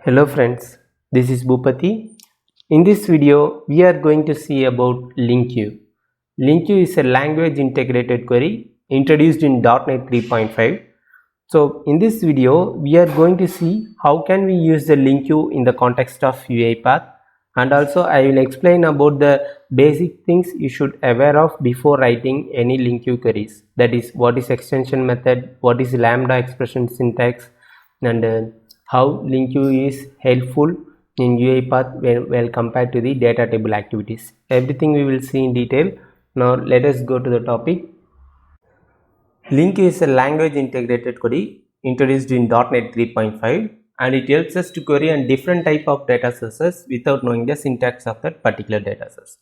Hello friends, this is Bhupati. In this video, we are going to see about LINQ. LINQ is a language integrated query introduced in .NET 3.5. So in this video, we are going to see how can we use the LINQ in the context of UiPath, and also I will explain about the basic things you should aware of before writing any LINQ queries. That is, what is extension method, what is lambda expression syntax, and how LINQ is helpful in UiPath when compared to the data table activities. Everything we will see in detail. Now let us go to the topic. LINQ is a language integrated query introduced in .NET 3.5, and it helps us to query on different type of data sources without knowing the syntax of that particular data source.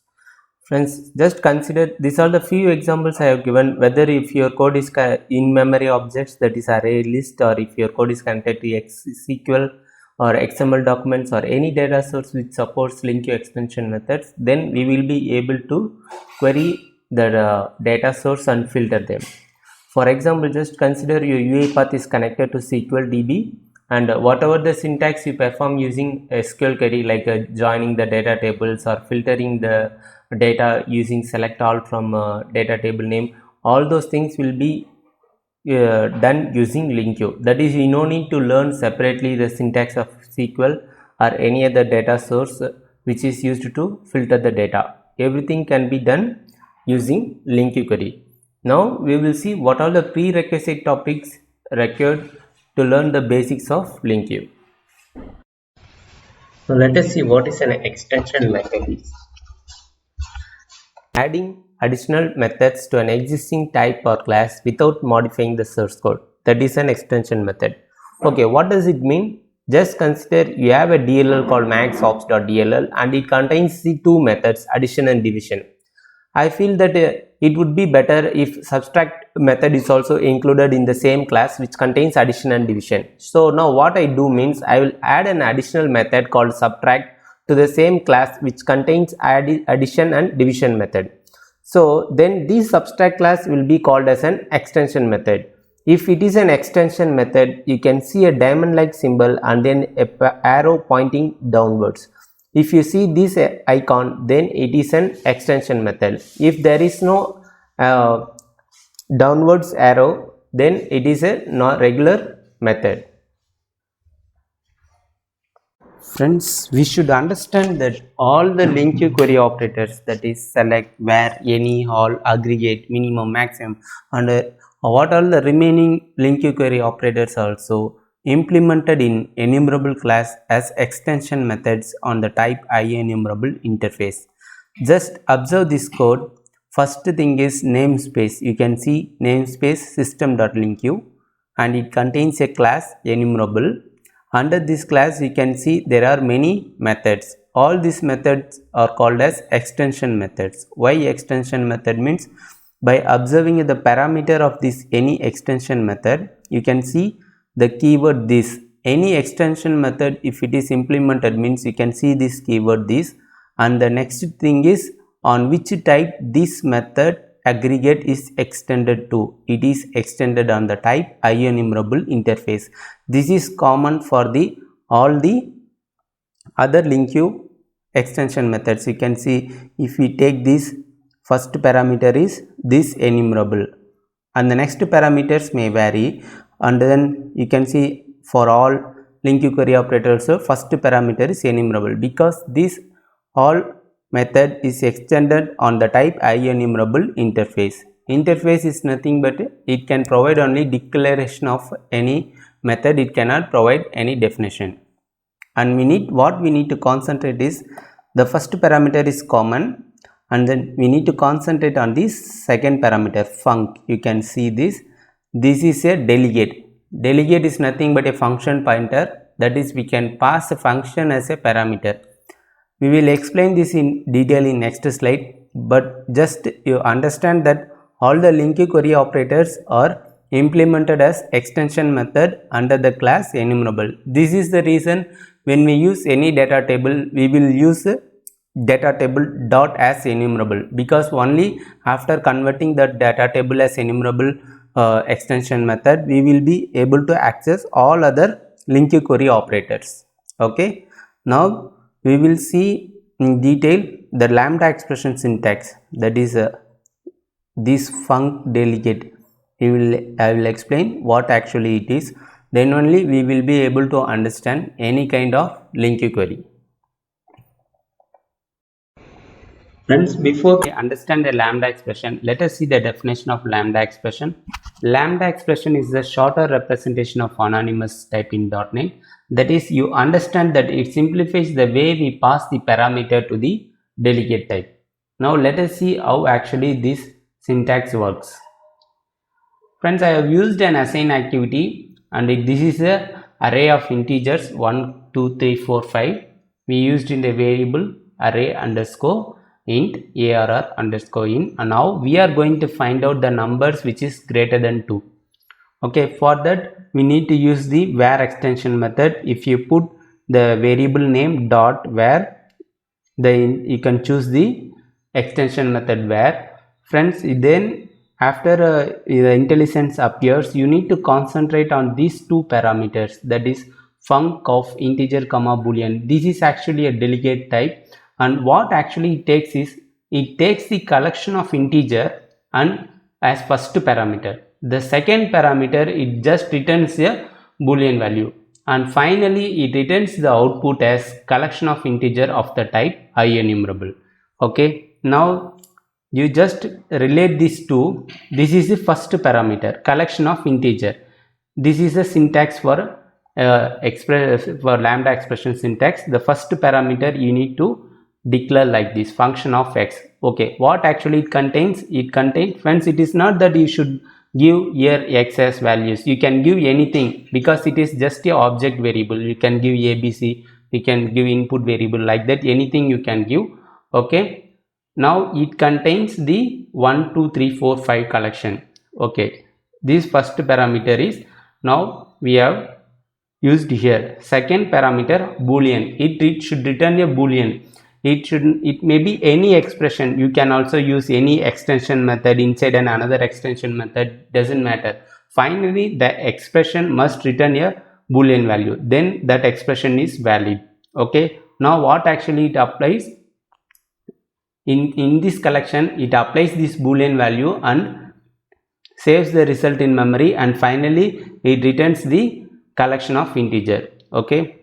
Friends, just consider these are the few examples I have given. Whether if your code is in memory objects, that is array list, or if your code is connected to SQL or XML documents or any data source which supports LINQ extension methods, then we will be able to query the data source and filter them. For example, just consider your UiPath is connected to SQL DB, and whatever the syntax you perform using SQL query, like joining the data tables or filtering the data using select all from data table name, all those things will be done using LINQ. That is, you no need to learn separately the syntax of SQL or any other data source which is used to filter the data. Everything can be done using LINQ query. Now we will see what are the prerequisite topics required to learn the basics of LINQ. Now let us see what is an extension method. Adding additional methods to an existing type or class without modifying the source code. That is an extension method. Okay, what does it mean? Just consider you have a DLL called maxops.dll, and it contains the two methods, addition and division. I feel that it would be better if subtract method is also included in the same class which contains addition and division. So now what I do means I will add an additional method called subtract to the same class which contains addition and division method. So then this subtract class will be called as an extension method. If it is an extension method, you can see a diamond like symbol and then a arrow pointing downwards. If you see this icon, then it is an extension method. If there is no downwards arrow, then it is a regular method. Friends, we should understand that all the LINQ query operators, that is select, where, any, all, aggregate, minimum, maximum, and what are the remaining LINQ query operators also implemented in enumerable class as extension methods on the type IEnumerable interface. Just observe this code. First thing is namespace. You can see namespace system.linq, and it contains a class enumerable. Under this class you can see there are many methods. All these methods are called as extension methods. Why extension method means, by observing the parameter of this any extension method, you can see the keyword this. Any extension method, if it is implemented, means you can see this keyword this, and the next thing is on which type this method aggregate is extended to. It is extended on the type IEnumerable interface. This is common for all the other LINQ extension methods. You can see if we take this, first parameter is this enumerable, and the next parameters may vary, and then you can see for all LINQ query operators, so first parameter is enumerable, because this all method is extended on the type IEnumerable interface. Interface is nothing but it can provide only declaration of any method, it cannot provide any definition. And what we need to concentrate is the first parameter is common, and then we need to concentrate on this second parameter func. You can see this is a delegate. Delegate is nothing but a function pointer, that is we can pass a function as a parameter. We will explain this in detail in next slide, but just you understand that all the LINQ query operators are implemented as extension method under the class enumerable. This is the reason when we use any data table, we will use data table dot as enumerable, because only after converting the data table as enumerable extension method, we will be able to access all other LINQ query operators. Okay, now we will see in detail the lambda expression syntax, that is this func delegate. I will explain what actually it is, then only we will be able to understand any kind of link query. Friends, before we understand the lambda expression, let us see the definition of lambda expression. Lambda expression is the shorter representation of anonymous type in .NET. That is, you understand that it simplifies the way we pass the parameter to the delegate type. Now let us see how actually this syntax works. Friends, I have used an assign activity, and this is a array of integers 1, 2, 3, 4, 5. We used in the variable array underscore int arr underscore in, and now we are going to find out the numbers which is greater than 2. Okay, for that we need to use the var extension method. If you put the variable name dot var, then you can choose the extension method var. Friends, then after the IntelliSense appears, you need to concentrate on these two parameters, that is func of integer comma boolean. This is actually a delegate type, and what actually it takes is, it takes the collection of integer and as first parameter. The second parameter, it just returns a boolean value, and finally it returns the output as collection of integer of the type IEnumerable. Okay, now you just relate these two. This is the first parameter, collection of integer. This is the syntax for lambda expression syntax. The first parameter you need to declare like this, function of x. Okay, what actually it contains? It contains, friends, it is not that you should give here x as values. You can give anything, because it is just a object variable. You can give abc, you can give input variable, like that, anything you can give. Okay, now it contains the 1, 2, 3, 4, 5 collection. Okay, this first parameter is, now we have used here. Second parameter boolean, it should return a boolean. It may be any expression. You can also use any extension method inside and another extension method, doesn't matter. Finally the expression must return a boolean value, then that expression is valid. Okay, now what actually it applies, in this collection it applies this boolean value and saves the result in memory, and finally it returns the collection of integer. Okay,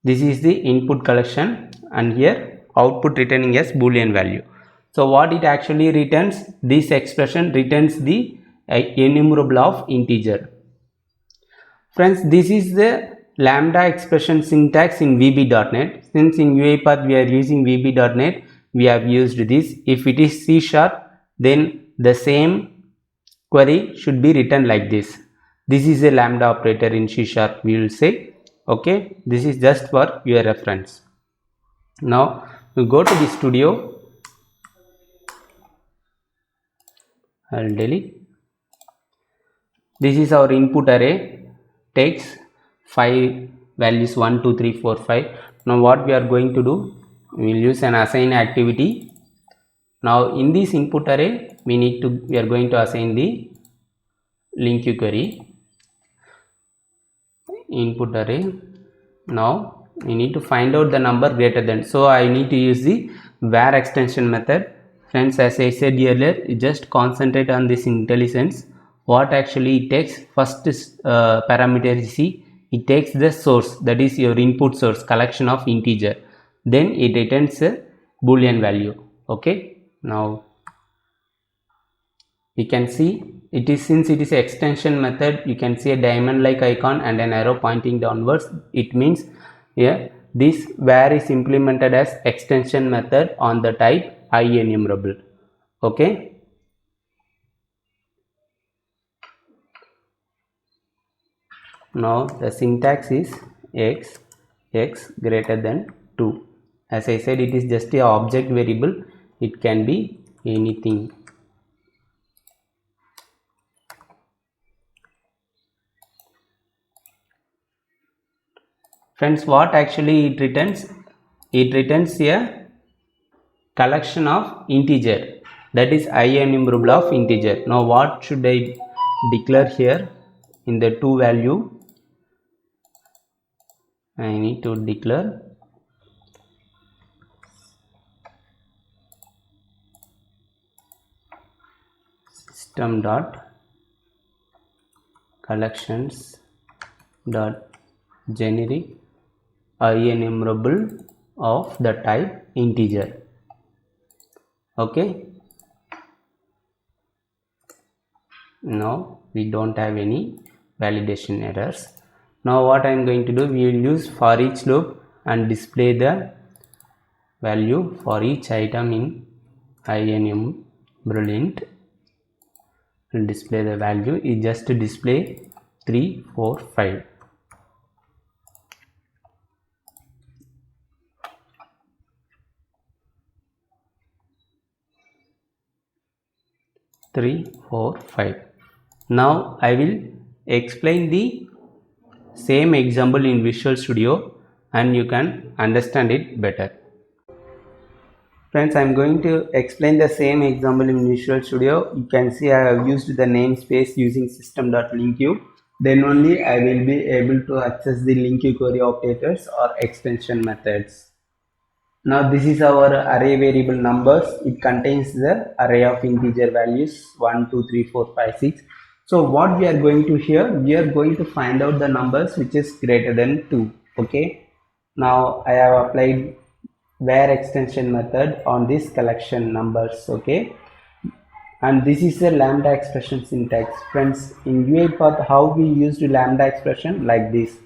this is the input collection, and here output returning as boolean value. So what it actually returns, this expression returns the enumerable of integer. Friends, this is the lambda expression syntax in VB.NET. Since in UiPath we are using VB.NET, we have used this. If it is C#, then the same query should be written like this. This is a lambda operator in C#, we will say. Okay, this is just for your reference. Now we go to the studio. I will delete. This is our input array, takes 5 values 1, 2, 3, 4, 5. Now what we are going to do, we will use an assign activity. Now in this input array we are going to assign the link query input array. Now we need to find out the number greater than, so I need to use the var extension method. Friends, as I said earlier, you just concentrate on this IntelliSense. What actually it takes, first parameter is C, it takes the source, that is your input source, collection of integer, then it returns a boolean value. Okay, now you can see it is, since it is an extension method, you can see a diamond like icon and an arrow pointing downwards. It means here this var is implemented as extension method on the type IEnumerable. Okay, now the syntax is x greater than 2. As I said, it is just a object variable, it can be anything. Friends, what actually it returns? It returns a collection of integer, that is IEnumerable of integer. Now what should I declare here in the to value? I need to declare system dot collections dot generic enumerable of the type integer. Okay, now we don't have any validation errors. Now what I am going to do, we will use for each loop and display the value for each item in enumerable int. Will display the value is just to display 3 4 5. Now I will explain the same example in Visual Studio and you can understand it better. Friends, I am going to explain the same example in Visual Studio. You can see I have used the namespace using system.linkQ. Then only I will be able to access the linkQ query operators or extension methods. Now this is our array variable numbers. It contains the array of integer values 1, 2, 3, 4, 5, 6. So what we are going to here, we are going to find out the numbers which is greater than 2. Okay. Now I have applied where extension method on this collection numbers. Okay. And this is the lambda expression syntax. Friends, in UiPath, how we used lambda expression like this.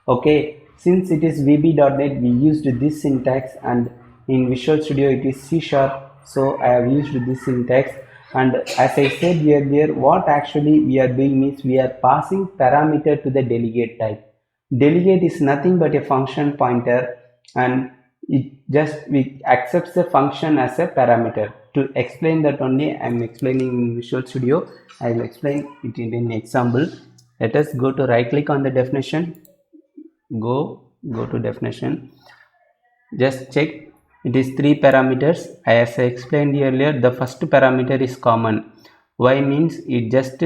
Okay, since it is VB.NET, we used this syntax, and in Visual Studio it is C#. So I have used this syntax, and as I said earlier, what actually we are doing is we are passing parameter to the delegate type. Delegate is nothing but a function pointer, and we accepts the function as a parameter. To explain that only I am explaining in Visual Studio. I will explain it in an example. Let us go to right click on the definition. Go to definition. Just check. It is 3 parameters. As I explained earlier, the first parameter is common. Why means it just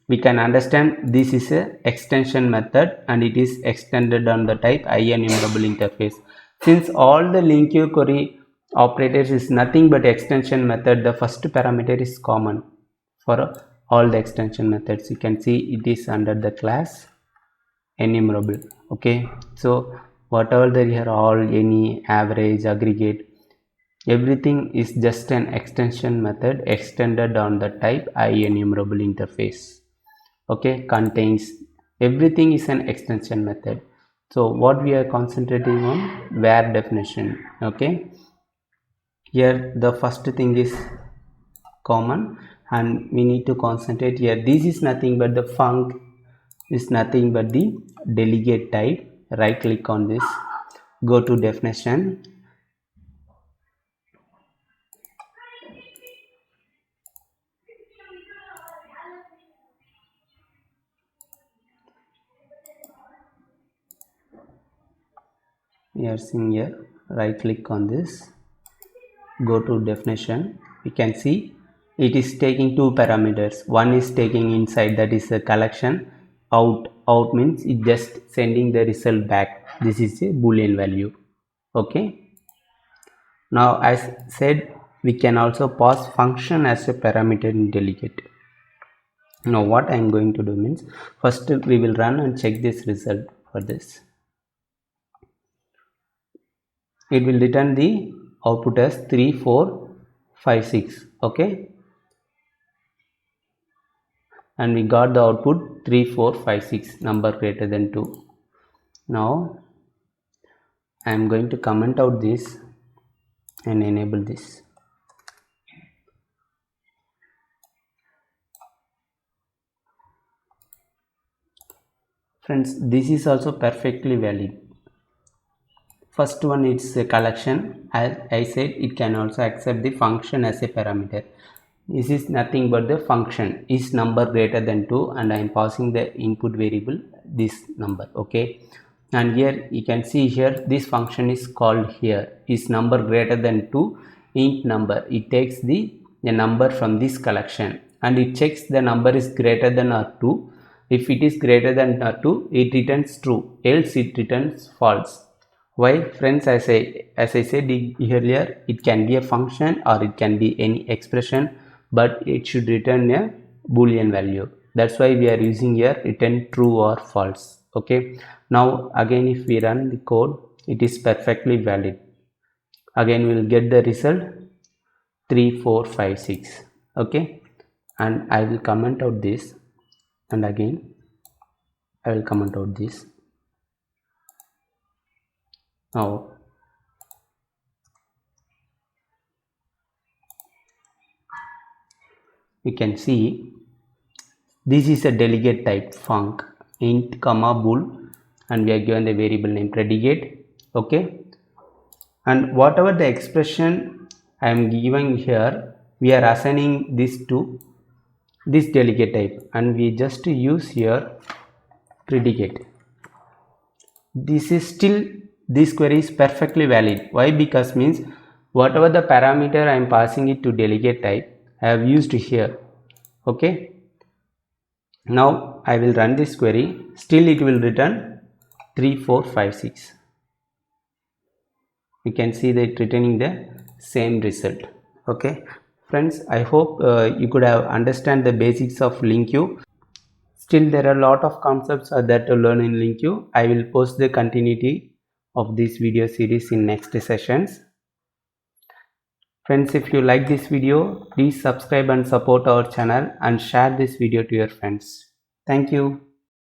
we can understand this is a extension method and it is extended on the type enumerable interface. Since all the linkQ query operators is nothing but extension method, the first parameter is common for all the extension methods. You can see it is under the class enumerable. Okay, so whatever there here, all, any, average, aggregate, everything is just an extension method extended on the type enumerable interface. Okay, contains everything is an extension method. So what we are concentrating on, where definition. Okay, here the first thing is common and we need to concentrate here. This is nothing but the func is nothing but the delegate type. Right click on this, go to definition, we are seeing here, right click on this, go to definition. You can see it is taking 2 parameters. One is taking inside, that is a collection. Out means it just sending the result back. This is a boolean value. Okay, now as said, we can also pass function as a parameter in delegate. Now what I am going to do means, first we will run and check this result. For this, it will return the output as 3 4 5 6. Okay, and we got the output 3 4 5 6, number greater than 2. Now I am going to comment out this and enable this. Friends, this is also perfectly valid. First one is a collection. As I said, it can also accept the function as a parameter. This is nothing but the function is number greater than 2 and I am passing the input variable this number. Okay, and here you can see here this function is called here is number greater than 2 int number. It takes the number from this collection and it checks the number is greater than or 2. If it is greater than 2, it returns true, else it returns false. Why, friends? As I said earlier, it can be a function or it can be any expression, but it should return a boolean value. That's why we are using here return true or false. Okay, now again if we run the code, it is perfectly valid. Again we will get the result 3 4 5 6. Okay, and I will comment out this, and again I will comment out this. Now you can see this is a delegate type func int comma bool, and we are given the variable name predicate. Okay, and whatever the expression I am giving here, we are assigning this to this delegate type, and we just use here predicate. This is still, this query is perfectly valid. Why? Because means whatever the parameter I am passing it to delegate type, I have used here. Okay, now I will run this query, still it will return 3 4 5 6. You can see that returning the same result. Okay friends, I hope you could have understand the basics of LINQ. Still there are a lot of concepts are there to learn in LINQ. I will post the continuity of this video series in next sessions. Friends, if you like this video, please subscribe and support our channel and share this video to your friends. Thank you.